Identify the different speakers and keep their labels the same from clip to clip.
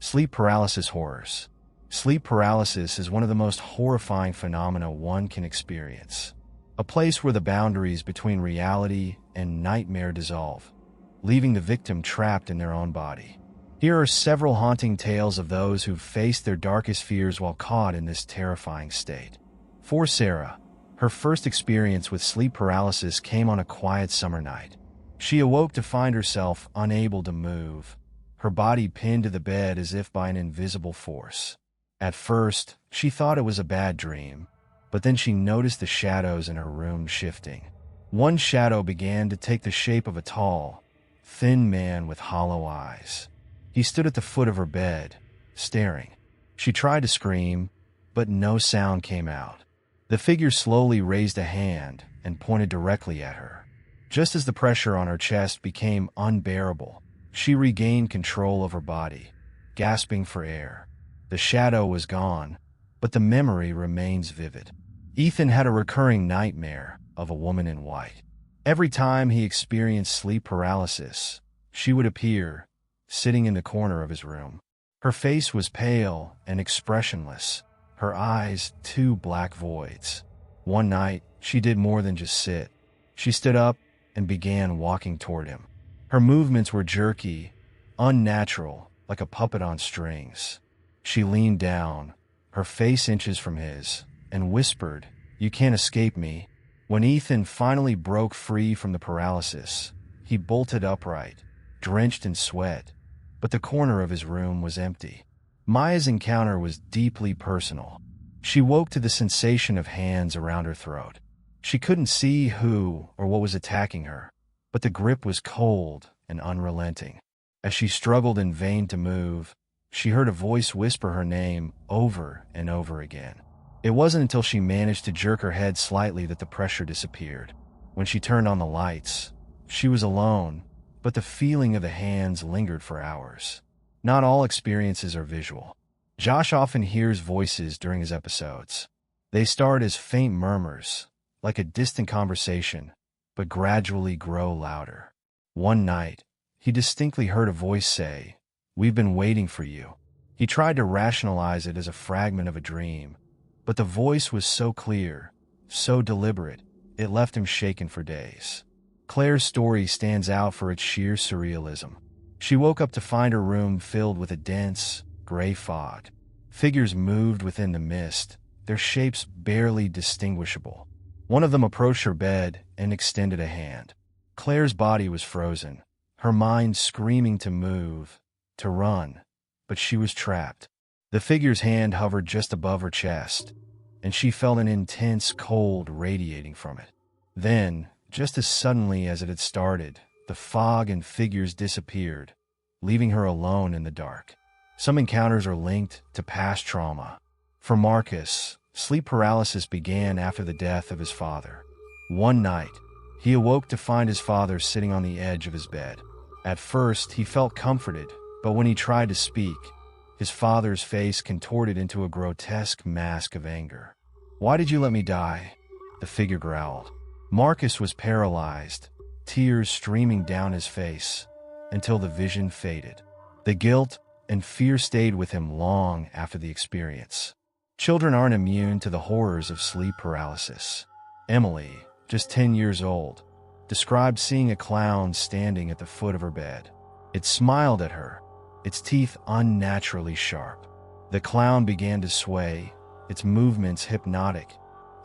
Speaker 1: Sleep paralysis horrors. Sleep paralysis is one of the most horrifying phenomena one can experience. A place where the boundaries between reality and nightmare dissolve, leaving the victim trapped in their own body. Here are several haunting tales of those who've faced their darkest fears while caught in this terrifying state. For Sarah, her first experience with sleep paralysis came on a quiet summer night. She awoke to find herself unable to move, her body pinned to the bed as if by an invisible force. At first, she thought it was a bad dream, but then she noticed the shadows in her room shifting. One shadow began to take the shape of a tall, thin man with hollow eyes. He stood at the foot of her bed, staring. She tried to scream, but no sound came out. The figure slowly raised a hand and pointed directly at her. Just as the pressure on her chest became unbearable, she regained control of her body, gasping for air. The shadow was gone, but the memory remains vivid. Ethan had a recurring nightmare of a woman in white. Every time he experienced sleep paralysis, she would appear, sitting in the corner of his room. Her face was pale and expressionless, her eyes two black voids. One night, she did more than just sit. She stood up and began walking toward him. Her movements were jerky, unnatural, like a puppet on strings. She leaned down, her face inches from his, and whispered, "You can't escape me." When Ethan finally broke free from the paralysis, he bolted upright, drenched in sweat, but the corner of his room was empty. Maya's encounter was deeply personal. She woke to the sensation of hands around her throat. She couldn't see who or what was attacking her, but the grip was cold and unrelenting. As she struggled in vain to move, she heard a voice whisper her name over and over again. It wasn't until she managed to jerk her head slightly that the pressure disappeared. When she turned on the lights, she was alone, but the feeling of the hands lingered for hours. Not all experiences are visual. Josh often hears voices during his episodes. They start as faint murmurs, like a distant conversation, but gradually grow louder. One night, he distinctly heard a voice say, "We've been waiting for you." He tried to rationalize it as a fragment of a dream, but the voice was so clear, so deliberate, it left him shaken for days. Claire's story stands out for its sheer surrealism. She woke up to find her room filled with a dense, gray fog. Figures moved within the mist, their shapes barely distinguishable. One of them approached her bed and extended a hand. Claire's body was frozen, her mind screaming to move, to run, but she was trapped. The figure's hand hovered just above her chest, and she felt an intense cold radiating from it. Then, just as suddenly as it had started, the fog and figures disappeared, leaving her alone in the dark. Some encounters are linked to past trauma. For Marcus, sleep paralysis began after the death of his father. One night, he awoke to find his father sitting on the edge of his bed. At first, he felt comforted, but when he tried to speak, his father's face contorted into a grotesque mask of anger. "Why did you let me die?" the figure growled. Marcus was paralyzed, tears streaming down his face, until the vision faded. The guilt and fear stayed with him long after the experience. Children aren't immune to the horrors of sleep paralysis. Emily, just 10 years old, described seeing a clown standing at the foot of her bed. It smiled at her, its teeth unnaturally sharp. The clown began to sway, its movements hypnotic,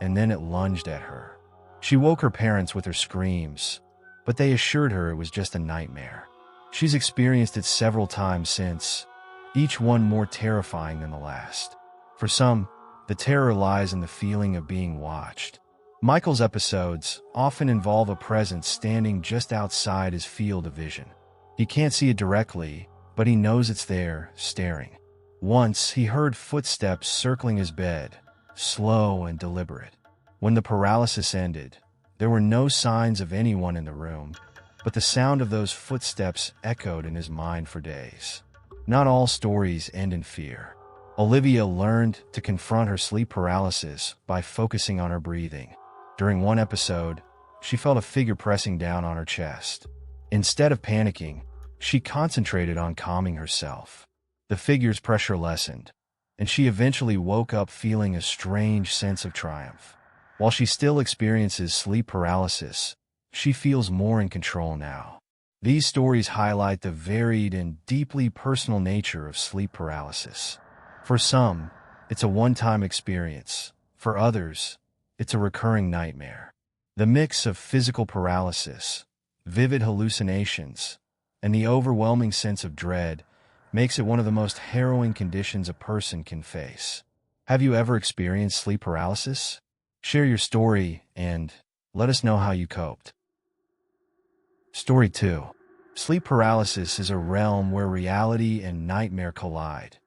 Speaker 1: and then it lunged at her. She woke her parents with her screams, but they assured her it was just a nightmare. She's experienced it several times since, each one more terrifying than the last. For some, the terror lies in the feeling of being watched. Michael's episodes often involve a presence standing just outside his field of vision. He can't see it directly, but he knows it's there, staring. Once, he heard footsteps circling his bed, slow and deliberate. When the paralysis ended, there were no signs of anyone in the room, but the sound of those footsteps echoed in his mind for days. Not all stories end in fear. Olivia learned to confront her sleep paralysis by focusing on her breathing. During one episode, she felt a figure pressing down on her chest. Instead of panicking, she concentrated on calming herself. The figure's pressure lessened, and she eventually woke up feeling a strange sense of triumph. While she still experiences sleep paralysis, she feels more in control now. These stories highlight the varied and deeply personal nature of sleep paralysis. For some, it's a one-time experience. For others, it's a recurring nightmare. The mix of physical paralysis, vivid hallucinations, and the overwhelming sense of dread makes it one of the most harrowing conditions a person can face. Have you ever experienced sleep paralysis? Share your story and let us know how you coped. Story 2. Sleep paralysis is a realm where reality and nightmare collide,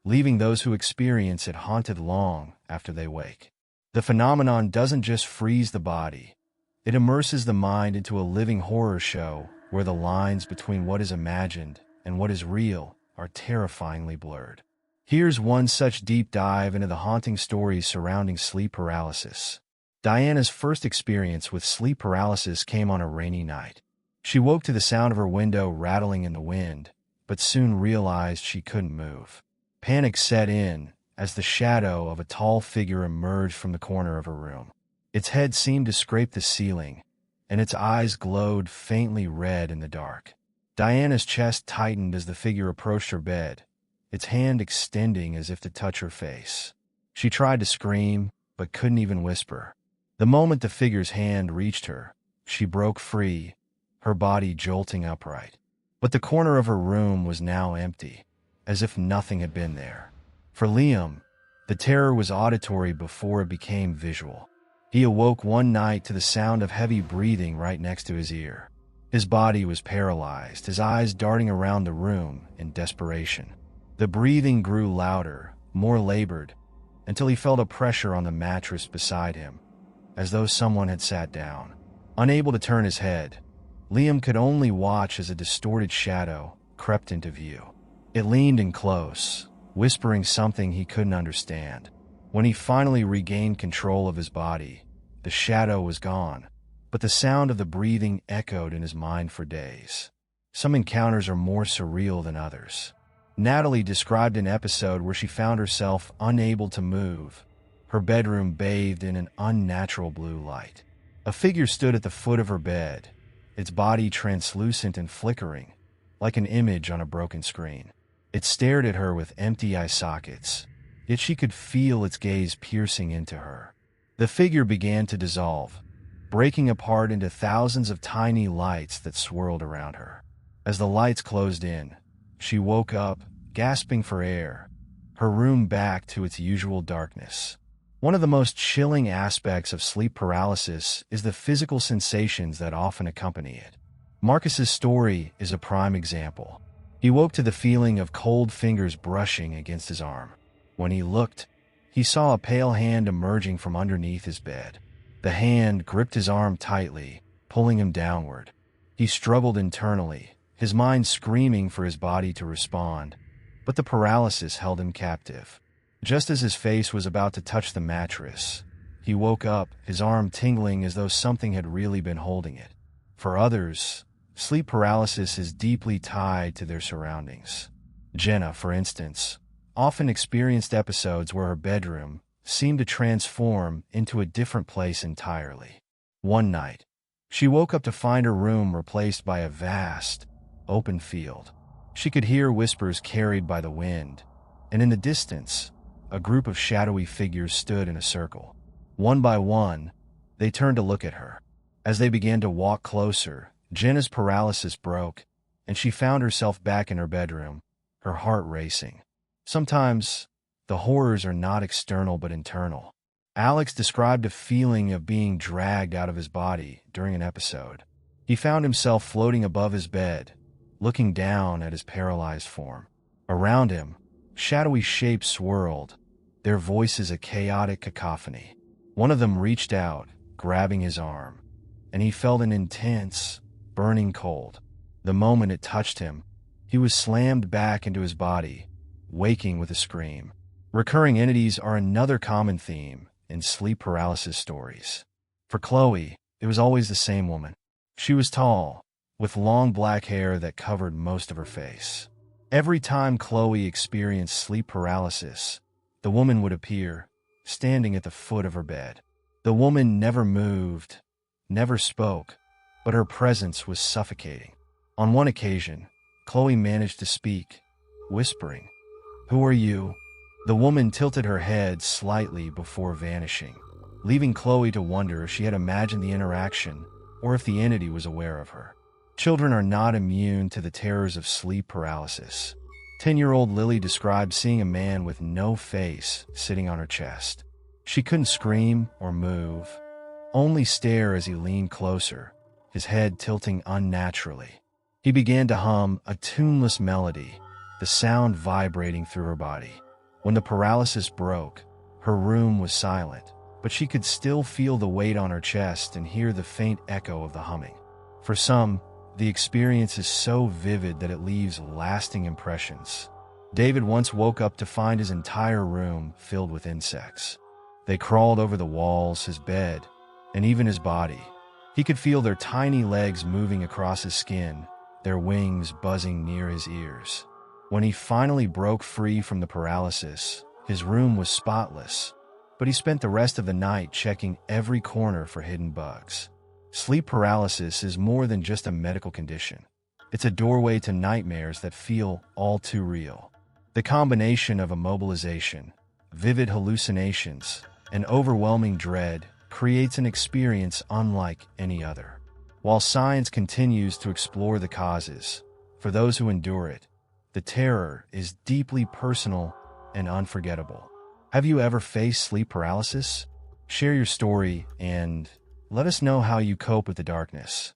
Speaker 1: leaving those who experience it haunted long after they wake. The phenomenon doesn't just freeze the body, it immerses the mind into a living horror show where the lines between what is imagined and what is real are terrifyingly blurred. Here's one such deep dive into the haunting stories surrounding sleep paralysis. Diana's first experience with sleep paralysis came on a rainy night. She woke to the sound of her window rattling in the wind, but soon realized she couldn't move. Panic set in as the shadow of a tall figure emerged from the corner of her room. Its head seemed to scrape the ceiling, and its eyes glowed faintly red in the dark. Diana's chest tightened as the figure approached her bed, its hand extending as if to touch her face. She tried to scream, but couldn't even whisper. The moment the figure's hand reached her, she broke free, her body jolting upright. But the corner of her room was now empty, as if nothing had been there. For Liam, the terror was auditory before it became visual. He awoke one night to the sound of heavy breathing right next to his ear. His body was paralyzed, his eyes darting around the room in desperation. The breathing grew louder, more labored, until he felt a pressure on the mattress beside him, as though someone had sat down. Unable to turn his head, Liam could only watch as a distorted shadow crept into view. It leaned in close, whispering something he couldn't understand. When he finally regained control of his body, the shadow was gone, but the sound of the breathing echoed in his mind for days. Some encounters are more surreal than others. Natalie described an episode where she found herself unable to move, her bedroom bathed in an unnatural blue light. A figure stood at the foot of her bed, its body translucent and flickering, like an image on a broken screen. It stared at her with empty eye sockets, yet she could feel its gaze piercing into her. The figure began to dissolve, breaking apart into thousands of tiny lights that swirled around her. As the lights closed in, she woke up, gasping for air, her room back to its usual darkness. One of the most chilling aspects of sleep paralysis is the physical sensations that often accompany it. Marcus's story is a prime example. He woke to the feeling of cold fingers brushing against his arm. When he looked, he saw a pale hand emerging from underneath his bed. The hand gripped his arm tightly, pulling him downward. He struggled internally, his mind screaming for his body to respond, but the paralysis held him captive. Just as his face was about to touch the mattress, he woke up, his arm tingling as though something had really been holding it. For others, sleep paralysis is deeply tied to their surroundings. Jenna, for instance, often experienced episodes where her bedroom seemed to transform into a different place entirely. One night, she woke up to find her room replaced by a vast, open field. She could hear whispers carried by the wind, and in the distance, a group of shadowy figures stood in a circle. One by one, they turned to look at her. As they began to walk closer, Jenna's paralysis broke, and she found herself back in her bedroom, her heart racing. Sometimes, the horrors are not external but internal. Alex described a feeling of being dragged out of his body during an episode. He found himself floating above his bed, looking down at his paralyzed form. Around him, shadowy shapes swirled, their voices a chaotic cacophony. One of them reached out, grabbing his arm, and he felt an intense, burning cold. The moment it touched him, he was slammed back into his body, waking with a scream. Recurring entities are another common theme in sleep paralysis stories. For Chloe, it was always the same woman. She was tall, with long black hair that covered most of her face. Every time Chloe experienced sleep paralysis, the woman would appear, standing at the foot of her bed. The woman never moved, never spoke, but her presence was suffocating. On one occasion, Chloe managed to speak, whispering, "Who are you?" The woman tilted her head slightly before vanishing, leaving Chloe to wonder if she had imagined the interaction or if the entity was aware of her. Children are not immune to the terrors of sleep paralysis. 10-year-old Lily described seeing a man with no face sitting on her chest. She couldn't scream or move, only stare as he leaned closer, his head tilting unnaturally. He began to hum a tuneless melody, the sound vibrating through her body. When the paralysis broke, her room was silent, but she could still feel the weight on her chest and hear the faint echo of the humming. For some, the experience is so vivid that it leaves lasting impressions. David once woke up to find his entire room filled with insects. They crawled over the walls, his bed, and even his body. He could feel their tiny legs moving across his skin, their wings buzzing near his ears. When he finally broke free from the paralysis, his room was spotless, but he spent the rest of the night checking every corner for hidden bugs. Sleep paralysis is more than just a medical condition. It's a doorway to nightmares that feel all too real. The combination of immobilization, vivid hallucinations, and overwhelming dread creates an experience unlike any other. While science continues to explore the causes, for those who endure it, the terror is deeply personal and unforgettable. Have you ever faced sleep paralysis? Share your story and let us know how you cope with the darkness.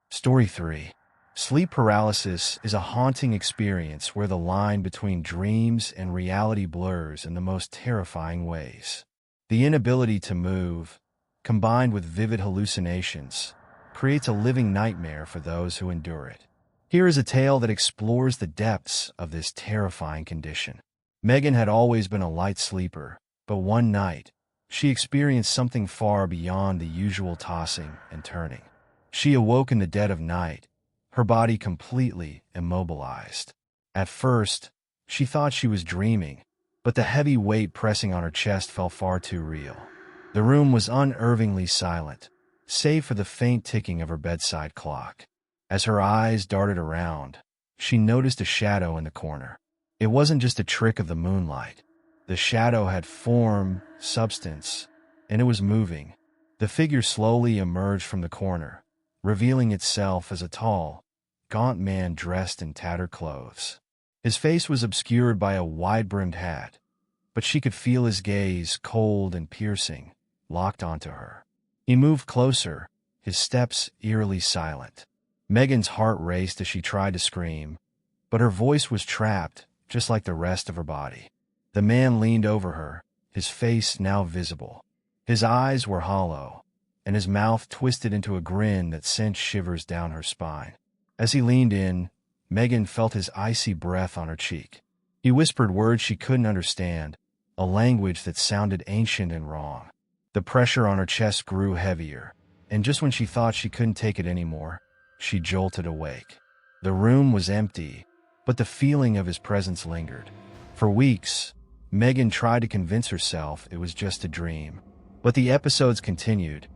Speaker 1: Story 3. Sleep paralysis is a haunting experience where the line between dreams and reality blurs in the most terrifying ways. The inability to move, combined with vivid hallucinations, creates a living nightmare for those who endure it. Here is a tale that explores the depths of this terrifying condition. Megan had always been a light sleeper, but one night, she experienced something far beyond the usual tossing and turning. She awoke in the dead of night, her body completely immobilized. At first, she thought she was dreaming, but the heavy weight pressing on her chest felt far too real. The room was unnervingly silent, save for the faint ticking of her bedside clock. As her eyes darted around, she noticed a shadow in the corner. It wasn't just a trick of the moonlight. The shadow had form, substance, and it was moving. The figure slowly emerged from the corner, revealing itself as a tall, gaunt man dressed in tattered clothes. His face was obscured by a wide-brimmed hat, but she could feel his gaze, cold and piercing, locked onto her. He moved closer, his steps eerily silent. Megan's heart raced as she tried to scream, but her voice was trapped, just like the rest of her body. The man leaned over her, his face now visible. His eyes were hollow, and his mouth twisted into a grin that sent shivers down her spine. As he leaned in, Megan felt his icy breath on her cheek. He whispered words she couldn't understand, a language that sounded ancient and wrong. The pressure on her chest grew heavier, and just when she thought she couldn't take it anymore, she jolted awake. The room was empty, but the feeling of his presence lingered. For weeks, Megan tried to convince herself it was just a dream, but the episodes continued,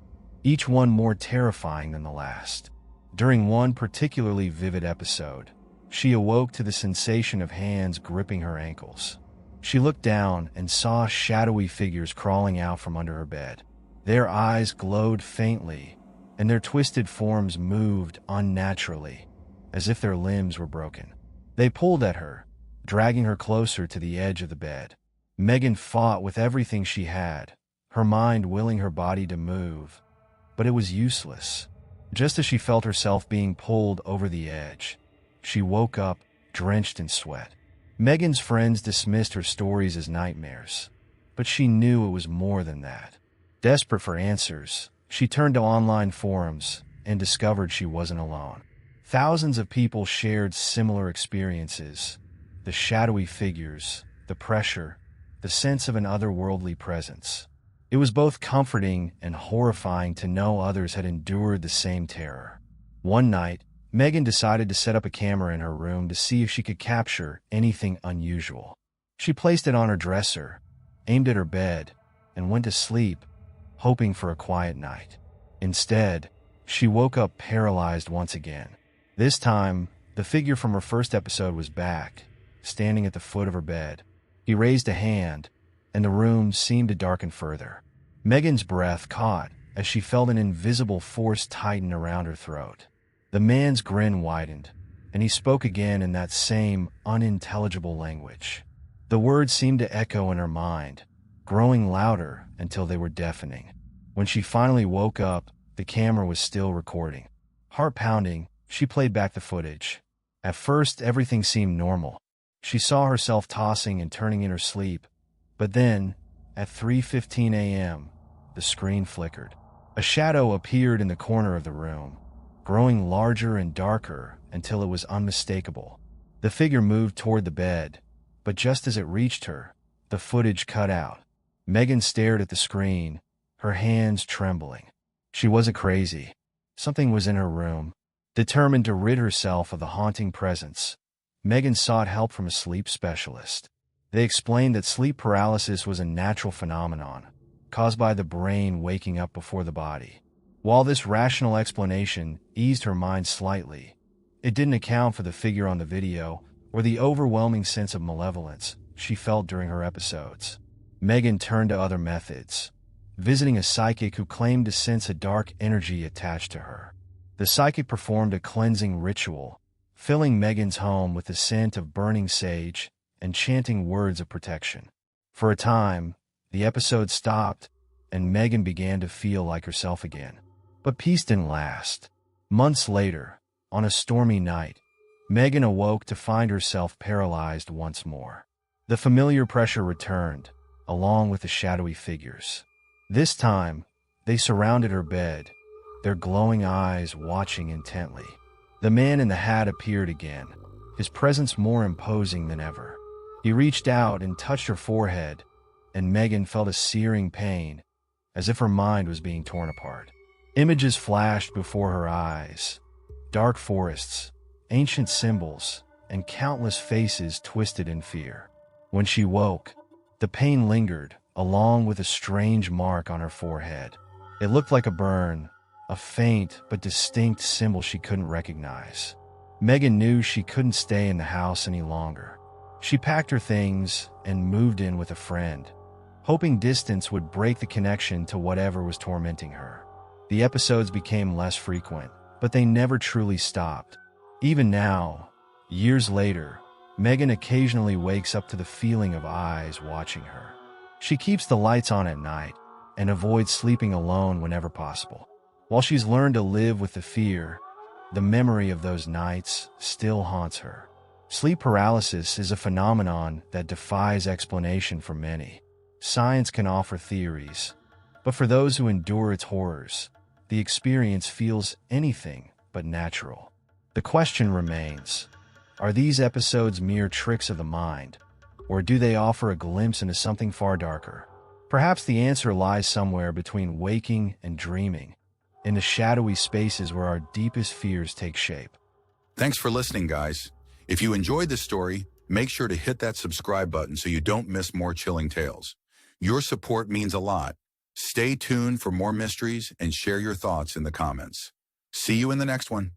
Speaker 1: each one more terrifying than the last. During one particularly vivid episode, she awoke to the sensation of hands gripping her ankles. She looked down and saw shadowy figures crawling out from under her bed. Their eyes glowed faintly, and their twisted forms moved unnaturally, as if their limbs were broken. They pulled at her, dragging her closer to the edge of the bed. Megan fought with everything she had, her mind willing her body to move, but it was useless. Just as she felt herself being pulled over the edge, she woke up, drenched in sweat. Megan's friends dismissed her stories as nightmares, but she knew it was more than that. Desperate for answers, she turned to online forums and discovered she wasn't alone. Thousands of people shared similar experiences: the shadowy figures, the pressure, the sense of an otherworldly presence. It was both comforting and horrifying to know others had endured the same terror. One night, Megan decided to set up a camera in her room to see if she could capture anything unusual. She placed it on her dresser, aimed at her bed, and went to sleep, hoping for a quiet night. Instead, she woke up paralyzed once again. This time, the figure from her first episode was back, standing at the foot of her bed. He raised a hand, and the room seemed to darken further. Megan's breath caught as she felt an invisible force tighten around her throat. The man's grin widened, and he spoke again in that same unintelligible language. The words seemed to echo in her mind, growing louder until they were deafening. When she finally woke up, the camera was still recording. Heart pounding, she played back the footage. At first, everything seemed normal. She saw herself tossing and turning in her sleep, but then, at 3:15 a.m., the screen flickered. A shadow appeared in the corner of the room, growing larger and darker until it was unmistakable. The figure moved toward the bed, but just as it reached her, the footage cut out. Megan stared at the screen, her hands trembling. She wasn't crazy. Something was in her room. Determined to rid herself of the haunting presence, Megan sought help from a sleep specialist. They explained that sleep paralysis was a natural phenomenon, caused by the brain waking up before the body. While this rational explanation eased her mind slightly, it didn't account for the figure on the video or the overwhelming sense of malevolence she felt during her episodes. Megan turned to other methods, visiting a psychic who claimed to sense a dark energy attached to her. The psychic performed a cleansing ritual, filling Megan's home with the scent of burning sage and chanting words of protection. For a time, the episode stopped, and Megan began to feel like herself again. But peace didn't last. Months later, on a stormy night, Megan awoke to find herself paralyzed once more. The familiar pressure returned, along with the shadowy figures. This time, they surrounded her bed, their glowing eyes watching intently. The man in the hat appeared again, his presence more imposing than ever. He reached out and touched her forehead, and Megan felt a searing pain, as if her mind was being torn apart. Images flashed before her eyes. Dark forests, ancient symbols, and countless faces twisted in fear. When she woke, the pain lingered, along with a strange mark on her forehead. It looked like a burn, a faint but distinct symbol she couldn't recognize. Megan knew she couldn't stay in the house any longer. She packed her things and moved in with a friend, hoping distance would break the connection to whatever was tormenting her. The episodes became less frequent, but they never truly stopped. Even now, years later, Megan occasionally wakes up to the feeling of eyes watching her. She keeps the lights on at night and avoids sleeping alone whenever possible. While she's learned to live with the fear, the memory of those nights still haunts her. Sleep paralysis is a phenomenon that defies explanation for many. Science can offer theories, but for those who endure its horrors, the experience feels anything but natural. The question remains, are these episodes mere tricks of the mind, or do they offer a glimpse into something far darker? Perhaps the answer lies somewhere between waking and dreaming, in the shadowy spaces where our deepest fears take shape.
Speaker 2: Thanks for listening, guys. If you enjoyed this story, make sure to hit that subscribe button so you don't miss more chilling tales. Your support means a lot. Stay tuned for more mysteries and share your thoughts in the comments. See you in the next one.